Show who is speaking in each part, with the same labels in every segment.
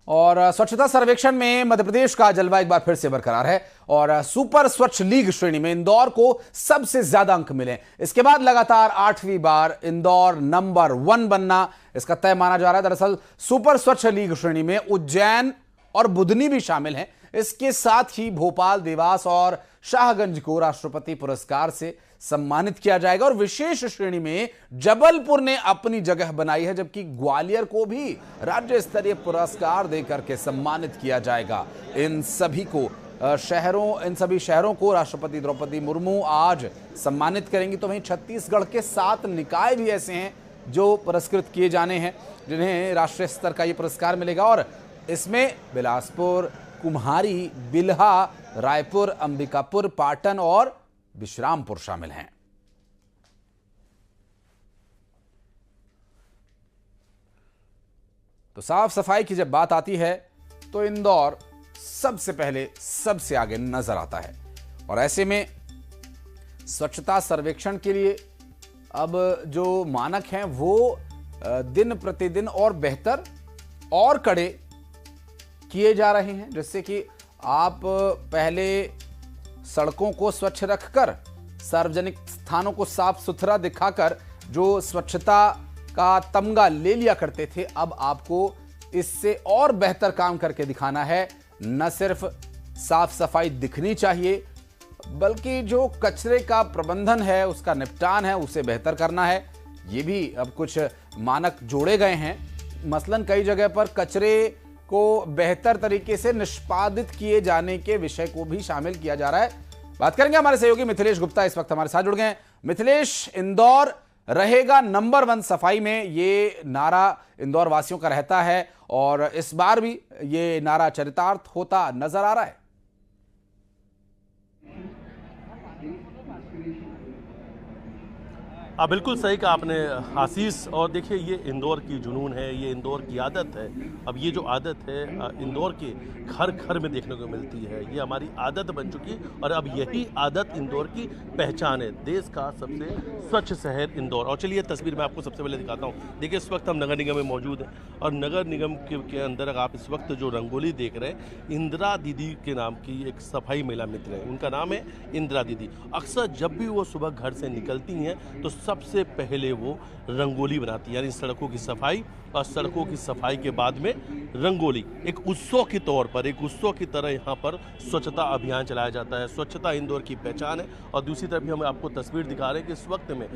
Speaker 1: और स्वच्छता सर्वेक्षण में मध्य प्रदेश का जलवा एक बार फिर से बरकरार है और सुपर स्वच्छ लीग श्रेणी में इंदौर को सबसे ज्यादा अंक मिले। इसके बाद लगातार 8वीं बार इंदौर नंबर 1 बनना इसका तय माना जा रहा है। दरअसल सुपर स्वच्छ लीग श्रेणी में उज्जैन और बुधनी भी शामिल हैं। इसके साथ ही भोपाल, देवास और शाहगंज को राष्ट्रपति पुरस्कार से सम्मानित किया जाएगा और विशेष श्रेणी में जबलपुर ने अपनी जगह बनाई है, जबकि ग्वालियर को भी राज्य स्तरीय पुरस्कार देकर के सम्मानित किया जाएगा। इन सभी शहरों को राष्ट्रपति द्रौपदी मुर्मू आज सम्मानित करेंगी। तो वहीं छत्तीसगढ़ के 7 निकाय भी ऐसे हैं जो पुरस्कृत किए जाने हैं, जिन्हें राष्ट्रीय स्तर का यह पुरस्कार मिलेगा और इसमें बिलासपुर, कुम्हारी, बिल्हा, रायपुर, अंबिकापुर, पाटन और विश्रामपुर शामिल हैं। तो साफ सफाई की जब बात आती है तो इंदौर सबसे पहले सबसे आगे नजर आता है और ऐसे में स्वच्छता सर्वेक्षण के लिए अब जो मानक हैं वो दिन प्रतिदिन और बेहतर और कड़े किए जा रहे हैं, जिससे कि आप पहले सड़कों को स्वच्छ रखकर, सार्वजनिक स्थानों को साफ सुथरा दिखाकर जो स्वच्छता का तमगा ले लिया करते थे, अब आपको इससे और बेहतर काम करके दिखाना है। न सिर्फ साफ सफाई दिखनी चाहिए बल्कि जो कचरे का प्रबंधन है, उसका निपटान है, उसे बेहतर करना है। ये भी अब कुछ मानक जोड़े गए हैं। मसलन कई जगह पर कचरे को बेहतर तरीके से निष्पादित किए जाने के विषय को भी शामिल किया जा रहा है। बात करेंगे हमारे सहयोगी मिथिलेश गुप्ता इस वक्त हमारे साथ जुड़ गए हैं। मिथिलेश, इंदौर रहेगा नंबर 1 सफाई में, ये नारा इंदौर वासियों का रहता है और इस बार भी ये नारा चरितार्थ होता नजर आ रहा है।
Speaker 2: बिल्कुल सही कहा आपने आशीष। और देखिए, ये इंदौर की जुनून है, ये इंदौर की आदत है। अब ये जो आदत है इंदौर के घर घर में देखने को मिलती है, ये हमारी आदत बन चुकी है और अब यही आदत इंदौर की पहचान है। देश का सबसे स्वच्छ शहर इंदौर। और चलिए तस्वीर मैं आपको सबसे पहले दिखाता हूँ। देखिए, इस वक्त हम नगर निगम में मौजूद हैं और नगर निगम के अंदर आप इस वक्त जो रंगोली देख रहे हैं, इंदिरा दीदी के नाम की एक सफाई महिला मित्र है, उनका नाम है इंदिरा दीदी। अक्सर जब भी वो सुबह घर से निकलती हैं तो सबसे पहले वो रंगोली बनाती है, यानी सड़कों की सफाई, और सड़कों की सफाई के बाद में रंगोली। एक उत्सव के तौर पर, एक उत्सव की तरह यहाँ पर स्वच्छता अभियान चलाया जाता है। स्वच्छता इंदौर की पहचान है। और दूसरी तरफ भी हम आपको तस्वीर दिखा रहे हैं कि इस वक्त में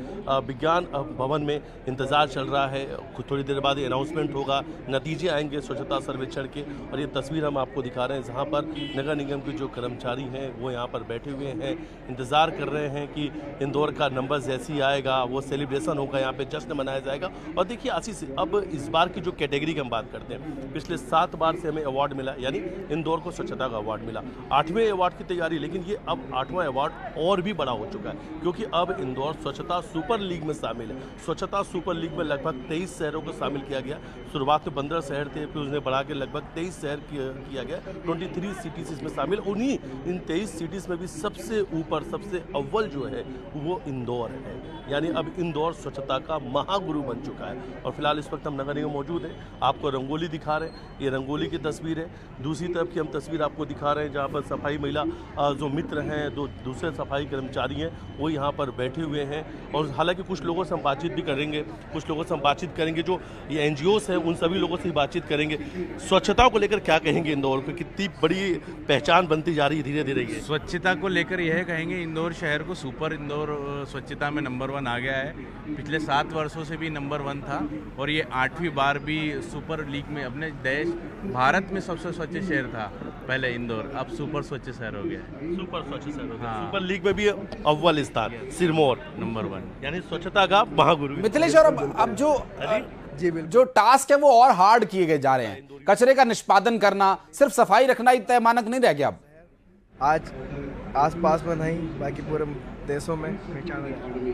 Speaker 2: विज्ञान भवन में इंतजार चल रहा है। थोड़ी देर बाद अनाउंसमेंट होगा, नतीजे आएंगे स्वच्छता सर्वेक्षण के। और ये तस्वीर हम आपको दिखा रहे हैं जहाँ पर नगर निगम के जो कर्मचारी हैं वो यहाँ पर बैठे हुए हैं, इंतजार कर रहे हैं कि इंदौर का नंबर जैसे ही आएगा वो सेलिब्रेशन होगा, यहाँ पे जश्न मनाया जाएगा। और देखिए आशीष, अब इस बार की जो कैटेगरी की हम बात करते हैं, पिछले 7 बार से हमें अवार्ड मिला, यानी इंदौर को स्वच्छता का अवार्ड मिला। 8वें अवार्ड की तैयारी, लेकिन ये अब 8वां अवार्ड और भी बड़ा हो चुका है क्योंकि अब इंदौर स्वच्छता सुपर लीग में शामिल है। स्वच्छता सुपर लीग में लगभग 23 शहरों को शामिल किया गया। शुरुआत में 15 शहर थे, फिर उसने बढ़ा के लगभग 23 शहर किया गया। 23 सिटीज इसमें शामिल। उन्हीं इन 23 सिटीज में भी सबसे ऊपर, सबसे अव्वल जो है वो इंदौर है। यानी अब इंदौर स्वच्छता का महागुरु बन चुका है। और फिलहाल इस वक्त हम नगर निगम मौजूद हैं, आपको रंगोली दिखा रहे हैं। ये रंगोली की तस्वीर है। दूसरी तरफ की हम तस्वीर आपको दिखा रहे हैं जहाँ पर सफाई महिला जो मित्र हैं, दो दूसरे सफाई कर्मचारी हैं, वो यहाँ पर बैठे हुए हैं। और हालांकि कुछ लोगों से हम बातचीत भी करेंगे, कुछ लोगों से हम बातचीत करेंगे जो ये NGOs हैं, उन सभी लोगों से बातचीत करेंगे। स्वच्छता को लेकर क्या कहेंगे इंदौर को, कितनी बड़ी पहचान बनती जा रही है धीरे धीरे?
Speaker 3: स्वच्छता को लेकर यह कहेंगे, इंदौर शहर को सुपर इंदौर स्वच्छता में नंबर 1 आ गया है। पिछले 7 वर्षों से भी नंबर 1 था और ये 8वीं बार भी सुपर लीग में, अपने देश भारत में सबसे स्वच्छ शहर था पहले इंदौर, अब सुपर स्वच्छ शहर हो गया है।
Speaker 2: सुपर स्वच्छ शहर हो गया।
Speaker 3: हाँ।
Speaker 2: सुपर लीग में भी अव्वल स्थान, सिरमौर
Speaker 3: नंबर 1,
Speaker 2: यानी स्वच्छता का महागुरु।
Speaker 1: मिथिलेश, और अब जो टास्क है वो और हार्ड किए गए जा रहे हैं। कचरे का निष्पादन करना, सिर्फ सफाई रखना ही तय मानक नहीं रह गया। अब
Speaker 4: आज आस पास में नहीं, बाकी पूरे देशों में पहचाना जाए।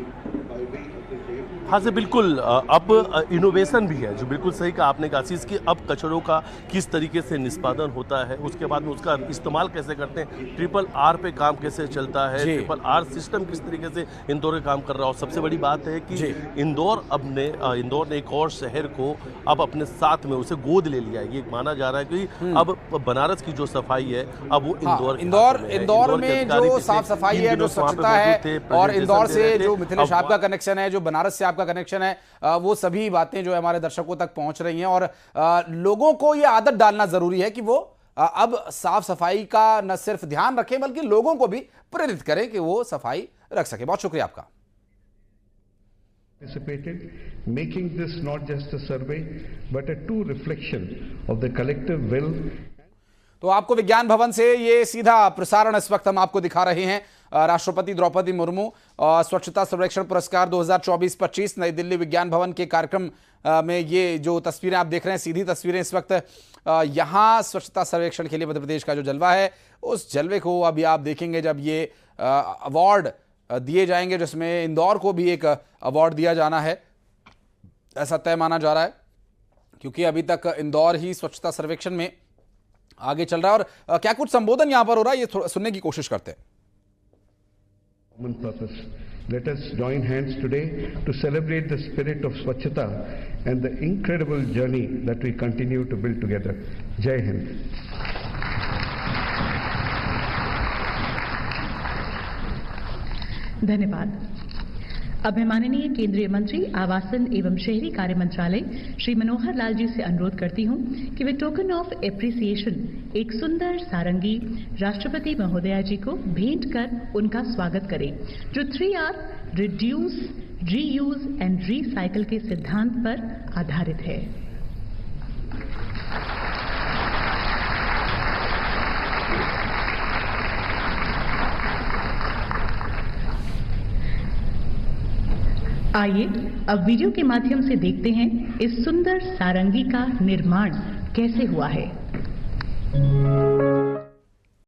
Speaker 2: हाँ से बिल्कुल, अब इनोवेशन भी है, जो बिल्कुल सही कहा आपने आशीष कि अब कचरों का किस तरीके से निष्पादन होता है, उसके बाद में उसका इस्तेमाल कैसे करते हैं, RRR पे काम कैसे चलता है, RRR सिस्टम किस तरीके से इंदौर में काम कर रहा है। और सबसे बड़ी बात है कि इंदौर ने एक और शहर को अब अपने साथ में उसे गोद ले लिया है। ये माना जा रहा है कि अब बनारस की जो सफाई है अब वो
Speaker 1: इंदौर में जो साफ सफाई है, जो स्वच्छता है, और इंदौर से जो मिथिलेश आपका कनेक्शन है, जो बनारस से आपका कनेक्शन है, वो सभी बातें जो हमारे दर्शकों तक पहुंच रही हैं। और लोगों को ये आदत डालना जरूरी है कि वो अब साफ सफाई का न सिर्फ ध्यान रखें बल्कि लोगों को भी प्रेरित करें कि वो सफाई रख सके। बहुत शुक्रिया आपका।
Speaker 5: Making this not just a survey but a true reflection of the collective will।
Speaker 1: तो आपको विज्ञान भवन से ये सीधा प्रसारण इस वक्त हम आपको दिखा रहे हैं। राष्ट्रपति द्रौपदी मुर्मू स्वच्छता सर्वेक्षण पुरस्कार 2024-25 नई दिल्ली विज्ञान भवन के कार्यक्रम में ये जो तस्वीरें आप देख रहे हैं, सीधी तस्वीरें इस वक्त यहाँ स्वच्छता सर्वेक्षण के लिए मध्य प्रदेश का जो जलवा है, उस जलवे को अभी आप देखेंगे जब ये अवार्ड दिए जाएंगे, जिसमें इंदौर को भी एक अवार्ड दिया जाना है, ऐसा तय माना जा रहा है, क्योंकि अभी तक इंदौर ही स्वच्छता सर्वेक्षण में आगे चल रहा है। और क्या कुछ संबोधन यहां पर हो रहा है, ये सुनने की कोशिश करते हैं।
Speaker 5: Let us join hands today to celebrate the spirit of Swachhata and the incredible journey that we continue to build together. Jai Hind.
Speaker 6: धन्यवाद। अब मैं माननीय केंद्रीय मंत्री आवासन एवं शहरी कार्य मंत्रालय श्री मनोहर लाल जी से अनुरोध करती हूं कि वे टोकन ऑफ एप्रिसिएशन एक सुंदर सारंगी राष्ट्रपति महोदया जी को भेंट कर उनका स्वागत करें, जो 3R reduce, reuse and recycle के सिद्धांत पर आधारित है। आइए अब वीडियो के माध्यम से देखते हैं इस सुंदर सारंगी का निर्माण कैसे हुआ है।